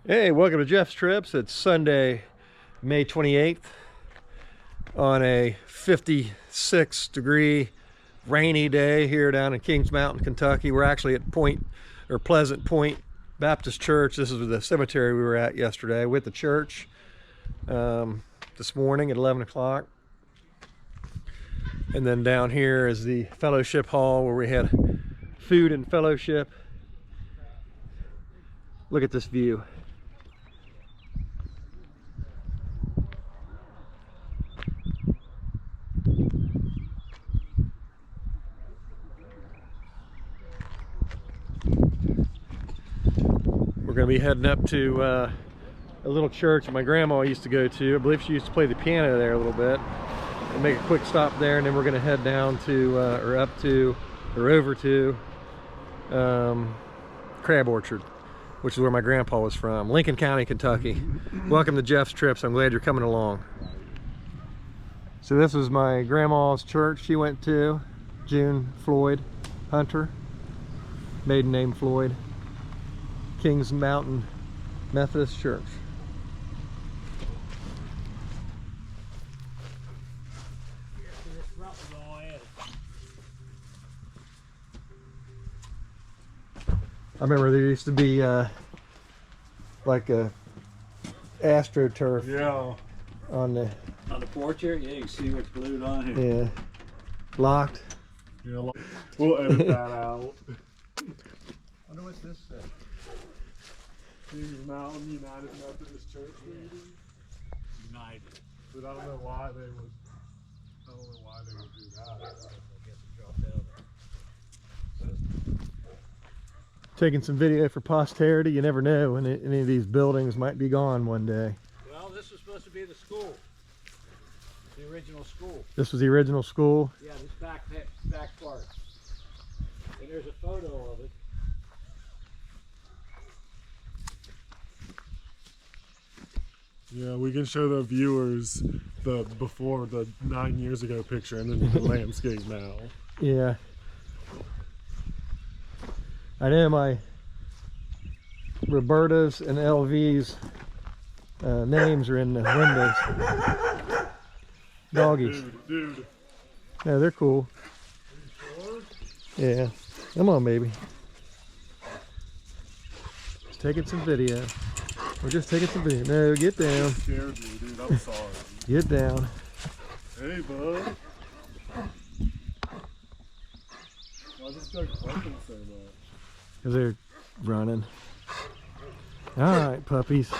Hey, welcome to Jeff's Trips. It's Sunday, May 28th on a 56-degree rainy day here down in Kings Mountain, Kentucky. We're actually at Pleasant Point Baptist Church. This is the cemetery we were at yesterday with the church this morning at 11 o'clock. And then down here is the fellowship hall where we had food and fellowship. Look at this view. We're going to be heading up to a little church my grandma used to go to. I believe she used to play the piano there a little bit. We'll make a quick stop there, and then we're going to head down to over to Crab Orchard, which is where my grandpa was from, Lincoln County, Kentucky. Welcome to Jeff's Trips. I'm glad you're coming along. So this was my grandma's church she went to, June Floyd Hunter, maiden name Floyd, Kings Mountain Methodist Church. I remember there used to be like a AstroTurf. Yeah. On the porch here? Yeah, you can see what's glued on here. Yeah. Locked. Yeah, we'll edit that out. I wonder what this says. Kings Mountain United Methodist Church meeting. United. But I don't know why they would do that. Taking some video for posterity. You never know when any of these buildings might be gone one day. Well, this was supposed to be the school. The original school. This was the original school. Yeah, this back part. And there's a photo of it. Yeah, we can show the viewers the before the 9 years ago picture and then the landscape now. Yeah. I know my Roberta's and LV's names are in the windows. Doggies. Dude. Yeah, they're cool. Sure? Yeah. Come on, baby. Just taking some video. We're just taking some video. No, get down. You scared me, dude. I'm sorry. Get down. Hey, bud. Why this dog barking so much? Because they're running. Alright, puppies.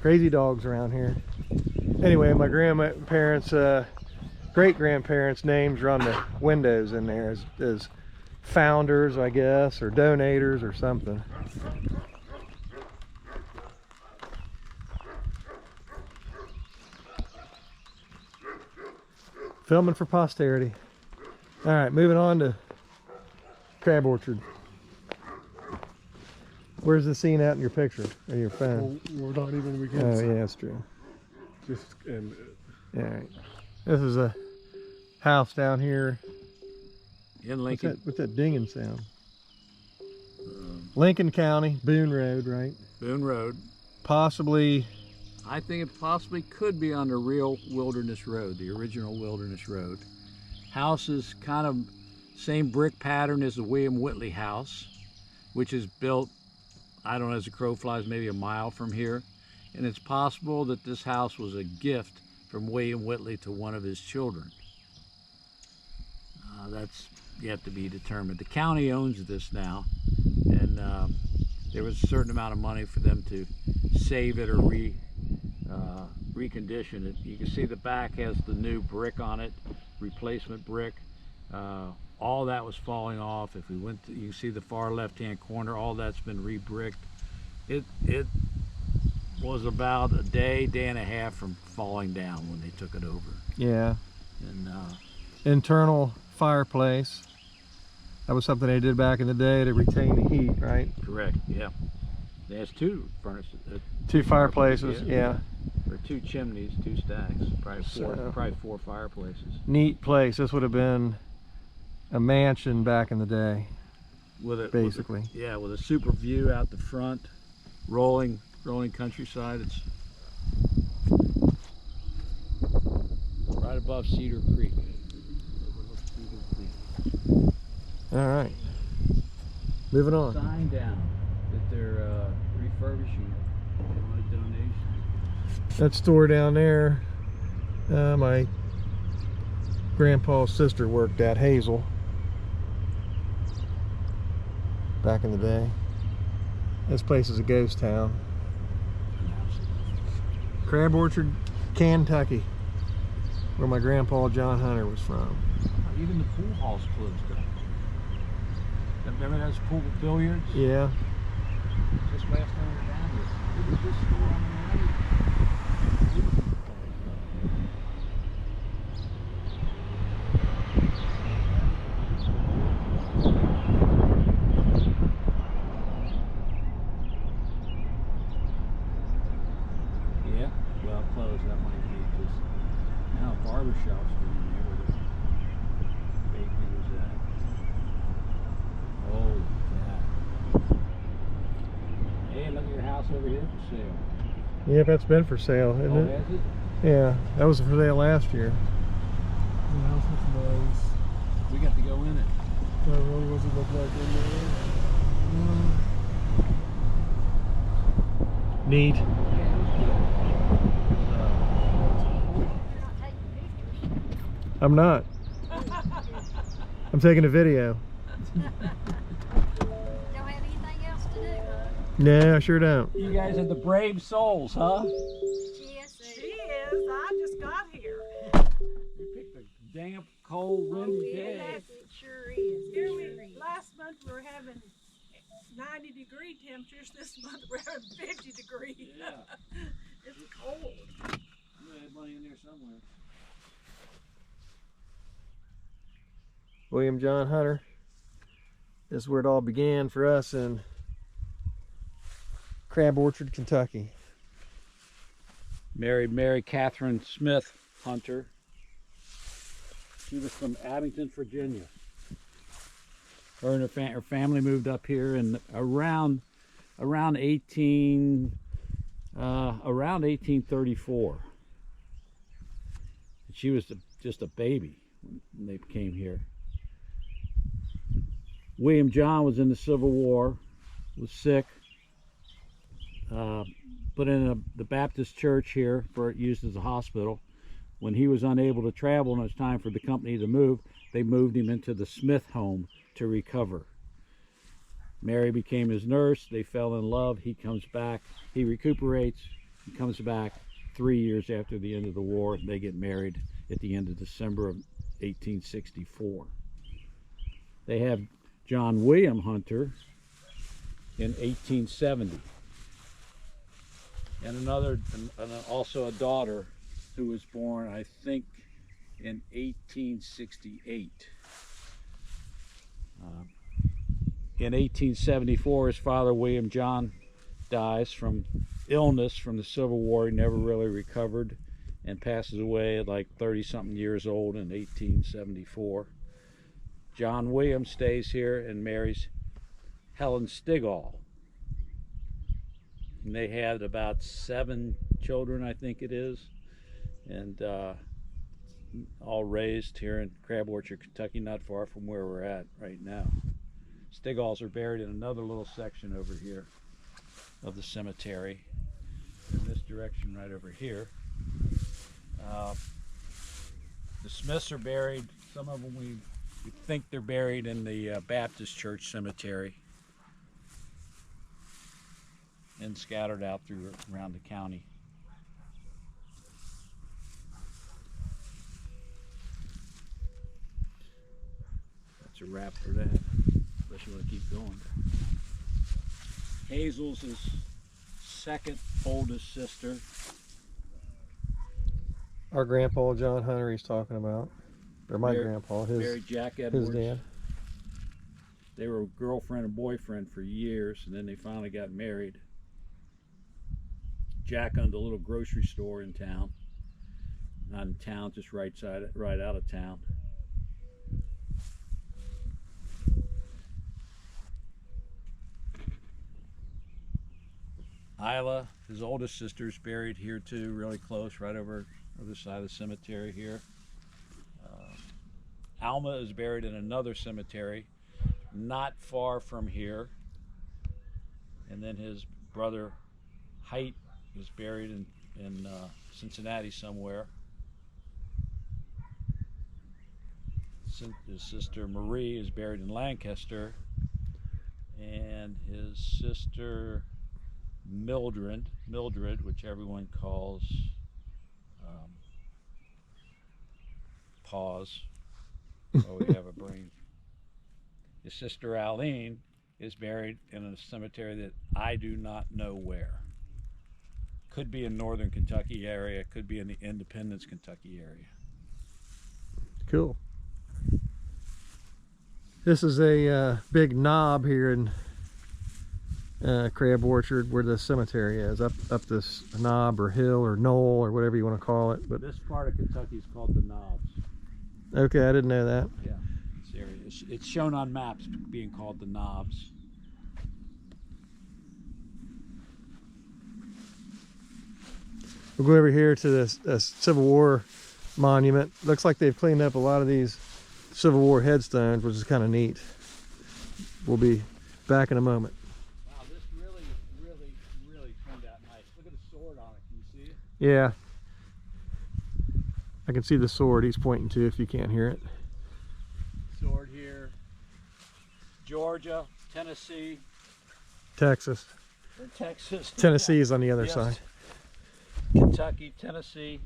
Crazy dogs around here. Anyway, my grandparents, great-grandparents' names are on the windows in there as founders, I guess, or donators or something. Filming for posterity. Alright, moving on to Crab Orchard. Where's the scene at in your picture or your phone? Well, we're not even, we can Oh yeah, that's true. just end it. Alright. This is a house down here. In Lincoln. What's that dinging sound? Lincoln County, Boone Road, right? Boone Road. Possibly. I think it possibly could be on the real Wilderness Road, the original Wilderness Road. House is kind of same brick pattern as the William Whitley house, which is built, I don't know, as the crow flies, maybe a mile from here. And it's possible that this house was a gift from William Whitley to one of his children. That's yet to be determined. The county owns this now, and there was a certain amount of money for them to save it or recondition it. You can see the back has the new brick on it, replacement brick. All that was falling off. If we went to, you can see the far left-hand corner, all that's been re-bricked. It was about a day and a half from falling down when they took it over. Yeah. And Internal fireplace. That was something they did back in the day to retain the heat, right? correct, yeah. There's two furnaces. Two fireplaces, yeah. Or two chimneys, two stacks, probably four fireplaces. Neat place. This would have been a mansion back in the day, With a basically. yeah, with a super view out the front. rolling countryside. It's right above Cedar Creek. Overlooks Cedar Creek. All right. Moving on. Sign down that they're refurbishing it. They want a donation. That store down there, my grandpa's sister worked at, Hazel, back in the day. This place is a ghost town. Crab Orchard, Kentucky, where my grandpa John Hunter was from. Even the pool hall's closed up. Remember those pool billiards? Yeah. Just last time we were down here. It was this store on the right. Yeah, well closed. That might be just now a barber shop's been in there where the bakery was at. Oh, yeah. Hey, look at your house over here for sale. Yep, that's been for sale, isn't Oh, it? has it? Yeah, that was for sale last year. The house was nice. We got to go in it. That really wasn't look like in there. Neat. Yeah, it was good. I'm not. I'm taking a video. Don't have anything else to do, huh? No, I sure don't. You guys are the brave souls, huh? Yes, She is. I just got here. You picked a damp, cold, windy day. it sure is. Here It we sure is. last month we were having 90-degree temperatures. This month we're having 50 degrees. Yeah. It's cold. I'm gonna have money in there somewhere. William John Hunter. This is where it all began for us in Crab Orchard, Kentucky. Married Mary Catherine Smith Hunter. She was from Abington, Virginia. Her and her family moved up here in around 1834. She was just a baby when they came here. William John was in the Civil War, was sick, put in the Baptist church here for used as a hospital. When he was unable to travel and it was time for the company to move, they moved him into the Smith home to recover. Mary became his nurse. They fell in love. He comes back. He recuperates. He comes back 3 years after the end of the war. They get married at the end of December of 1864. They have John William Hunter in 1870. And also a daughter who was born, I think, in 1868. In 1874, his father, William John, dies from illness from the Civil War. He never really recovered and passes away at like 30-something years old in 1874. John Williams stays here and marries Helen Stigall. And they had about 7 children, I think it is, and all raised here in Crab Orchard, Kentucky, not far from where we're at right now. Stigalls are buried in another little section over here of the cemetery, in this direction right over here. The Smiths are buried, some of them we think they're buried in the Baptist Church Cemetery and scattered out around the county. That's a wrap for that, unless you want to keep going. Hazel's his second oldest sister. Our grandpa John Hunter he's talking about. Or my grandpa, Married Jack Edwards. his dad. They were girlfriend and boyfriend for years, and then they finally got married. Jack owned a little grocery store in town. Not in town, just right out of town. Isla, his oldest sister, is buried here too, really close, right over other side of the cemetery here. Alma is buried in another cemetery not far from here. And then his brother Height is buried in Cincinnati somewhere. His sister Marie is buried in Lancaster, and his sister Mildred, which everyone calls Pause. Oh, we have a brain. His sister Aline is buried in a cemetery that I do not know where. Could be in northern Kentucky area, could be in the Independence, Kentucky area. Cool. This is a big knob here in Crab Orchard where the cemetery is, up this knob or hill or knoll or whatever you want to call it. But this part of Kentucky is called the Knobs. okay, I didn't know that. Yeah, this area. It's shown on maps being called the Knobs. We'll go over here to this Civil War monument. Looks like they've cleaned up a lot of these Civil War headstones, which is kind of neat. We'll be back in a moment. Wow, this really turned out nice. Look at the sword on it. Can you see it? Yeah. I can see the sword he's pointing to if you can't hear it. Sword here. Georgia, Tennessee, Texas. or Texas. Tennessee is on the other Yes. side. Kentucky, Tennessee.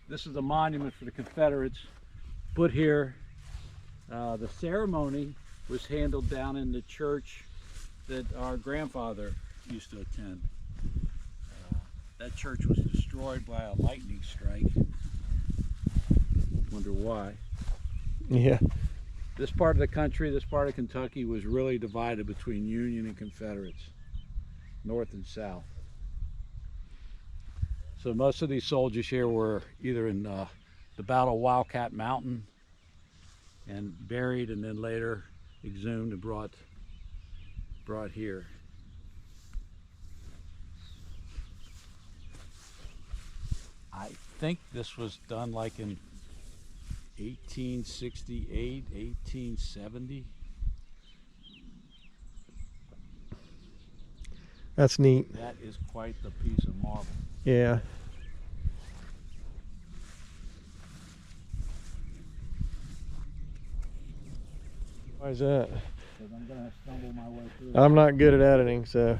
This is a monument for the Confederates put here. The ceremony was handled down in the church that our grandfather used to attend. That church was destroyed by a lightning strike. Wonder why. Yeah. This part of the country, this part of Kentucky, was really divided between Union and Confederates, north and south. So most of these soldiers here were either in the Battle of Wildcat Mountain and buried, and then later exhumed and brought here. I think this was done like in 1868, 1870. That's neat. That is quite the piece of marble. Yeah. Why is that? Because I'm going to stumble my way through. I'm not good at editing, so.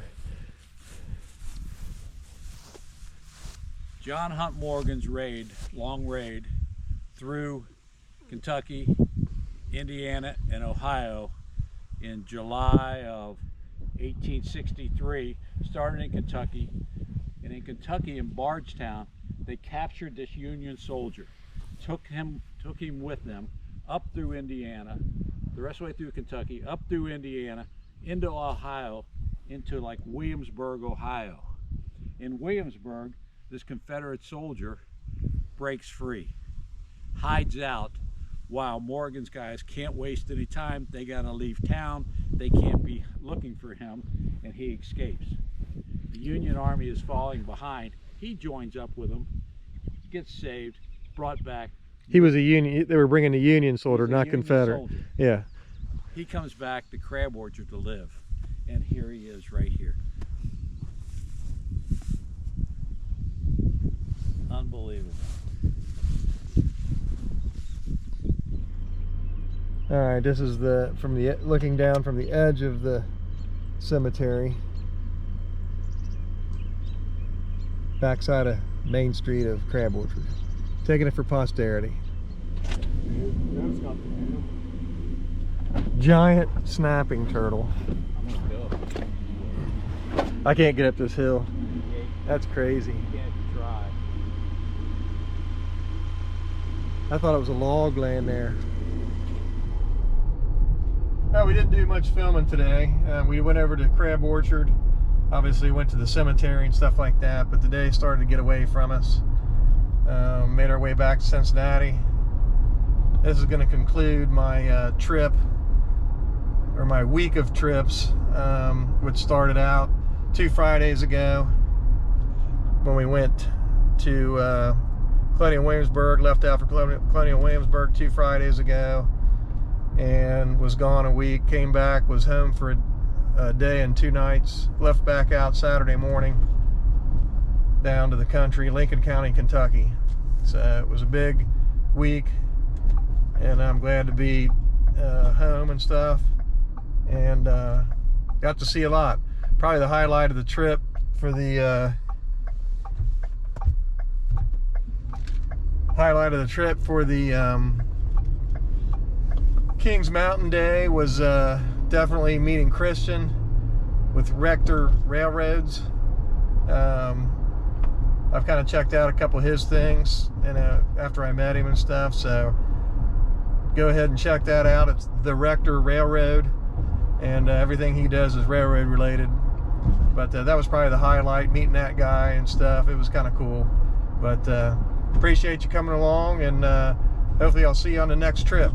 John Hunt Morgan's long raid through Kentucky, Indiana, and Ohio in July of 1863 started in Kentucky, and in Kentucky, in Bardstown, they captured this Union soldier, took him with them up through Indiana, the rest of the way through Kentucky, up through Indiana, into Ohio, into like Williamsburg, Ohio. In Williamsburg, this Confederate soldier breaks free, hides out, while Morgan's guys can't waste any time. They gotta leave town. They can't be looking for him, and he escapes. The Union Army is falling behind. He joins up with them, gets saved, brought back. He was a Union, they were bringing a Union soldier, He's a not Union Confederate. soldier. Yeah. He comes back to Crab Orchard to live, and here he is right here. Unbelievable. All right, this is looking down from the edge of the cemetery, backside of Main Street of Crab Orchard. Taking it for posterity. That's got the name. Giant snapping turtle. I'm gonna go. I can't get up this hill. That's crazy. You can't try. I thought it was a log laying there. No, we didn't do much filming today. We went over to Crab Orchard. Obviously went to the cemetery and stuff like that, but the day started to get away from us. Made our way back to Cincinnati. This is going to conclude my trip, or my week of trips, which started out 2 Fridays ago when we went to Colonial Williamsburg, left out for Colonial Williamsburg 2 Fridays ago, and was gone a week, came back, was home for a day and 2 nights, left back out Saturday morning down to the country, Lincoln County, Kentucky. So it was a big week, and I'm glad to be home and stuff, and got to see a lot. Probably the highlight of the trip for the Kings Mountain Day was definitely meeting Christian with Rector Railroads. I've kind of checked out a couple of his things, and after I met him and stuff, so go ahead and check that out. It's the Rector Railroad, and everything he does is railroad related. But that was probably the highlight, meeting that guy and stuff. It was kind of cool. But appreciate you coming along, and hopefully I'll see you on the next trip.